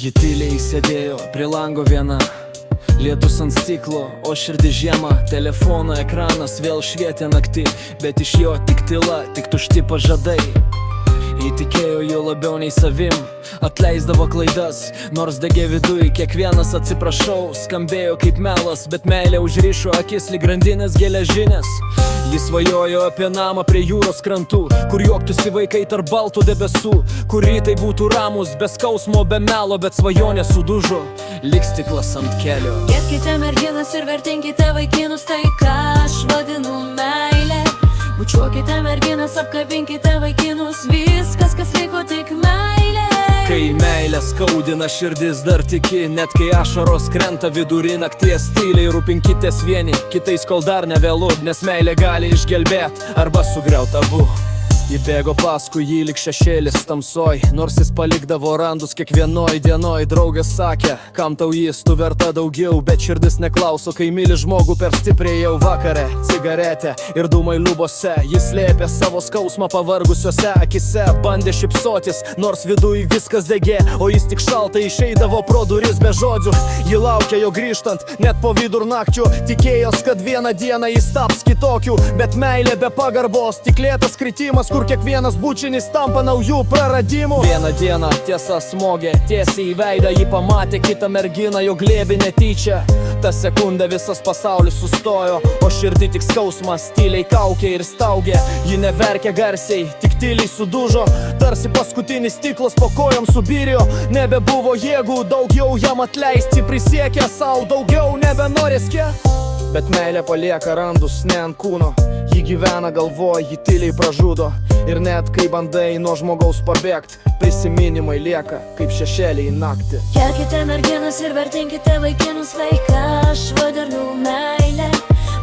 Ji tyliai sėdėjo prie lango viena, lietus ant stiklo, o širdį žiemą. Telefono ekranas vėl švietė naktį, bet iš jo tik tyla, tik tušti pažadai. Įtikėjo jo labiau nei savim, atleisdavo klaidas, nors degė viduj. Kiekvienas atsiprašau skambėjo kaip melas, bet meilė užrišo akis lyg grandinės geležinės. Jis svajojo apie namą prie jūros krantų, kur juoktųsi vaikai tarp baltų debesų, kur rytai būtų ramus, be skausmo, be melo, bet svajonė sudužo lyg stiklas ant kelio. Gerbkite merginas ir vertinkite vaikinus, tai ką aš vadinu meilė. Bučiuokite merginas, apkabinkite vaikinus, viskas, kas liko, tik meilė. Kai meilė skaudina, širdis dar tiki, net kai ašaros krenta vidury nakties. Tyliai rūpinkitės vieni kitais, kol dar nevėlu, nes meilė gali išgelbėt arba sugriaut abu. Ji bėgo paskui jį lyg šešėlis tamsoj, nors jis palikdavo randus kiekvienoj dienoj. Draugas sakė, kam tau jis, tu verta daugiau, bet širdis neklauso, kai myli žmogų per stipriai. Jau vakare cigaretė ir dūmai lubose, jis slėpė savo skausmą pavargusiuose akise. Bandė šypsotis, nors viduj viskas degė, o jis tik šaltai išeidavo pro duris be žodžių. Ji laukė jo grįžtant, net po vidurnakčių, tikėjos, kad vieną dieną jis taps kitokiu. Bet meilė be pagarbos, tik lėtas kritimas, kur kiekvienas bučinis tampa naujų praradimų. Vieną dieną tiesa smogė tiesiai į veidą, ji pamatė kitą merginą jo glėbį netyčia. Ta sekundę visas pasaulis sustojo, o širdį tik skausmas tyliai kaukė ir staugė. Ji neverkė garsiai, tik tyliai sudužo, tarsi paskutinis stiklas po kojom subyrėjo. Nebebuvo jėgų daugiau jam atleisti, prisiekė savo daugiau nebenorėskė. Bet meilė palieka randus ne ant kūno, ji gyvena galvoj, ji tyliai pražudo. Ir net kai bandai nuo žmogaus pabėgt, prisiminimai lieka kaip šešėliai naktį. Gerbkite merginas ir vertinkite vaikinus, tai ką aš vadinu meilė.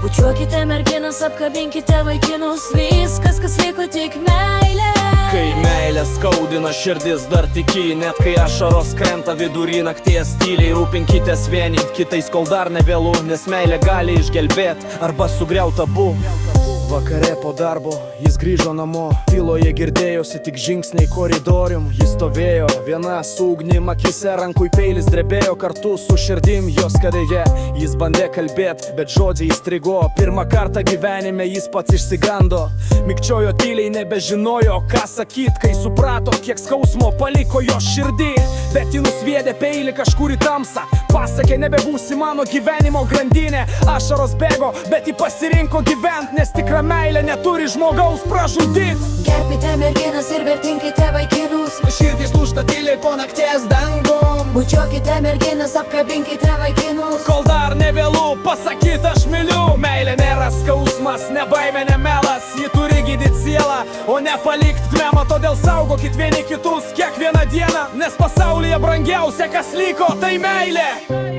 Bučiuokite merginas, apkabinkite vaikinus, viskas, kas liko, tik meilė. Kai meilė skaudina, širdis dar tiki, net kai ašaros krenta vidury nakties. Tyliai rūpinkitės vieni kitais, kol dar nevėlu, nes meilė gali išgelbėt arba sugriaut abu. Vakare po darbo jis grįžo namo, tyloje girdėjosi tik žingsniai koridorium. Jis stovėjo viena su ugnim akise, rankui peilis drebėjo kartu su širdim jos kadėje. Jis bandė kalbėt, bet žodžiai įstrigo. Pirmą kartą gyvenime jis pats išsigando, mikčiojo tyliai, nebežinojo ką sakyt, kai suprato, kiek skausmo paliko jo širdį. Bet ji nusviedė peilį kažkur į tamsą, pasakė, nebebūsi mano gyvenimo grandinė. Ašaros bėgo, bet ji pasirinko gyvent, nes tikra meilė neturi žmogaus pražudyt. Gerbkite merginas ir vertinkite vaikinus, Širdis lūžta tyliai po nakties dangum. bučiuokite merginas, apkabinkite vaikinus, Kol dar nevėlu pasakyt aš myliu. Meilė nėra skausmas, ne baimė, ne melas, ji turi gydyt sielą, o ne palikt dvemą. Todėl saugokit vieni kitus kiekvieną dieną, nes pasaulyje brangiausia kas liko, tai meilė.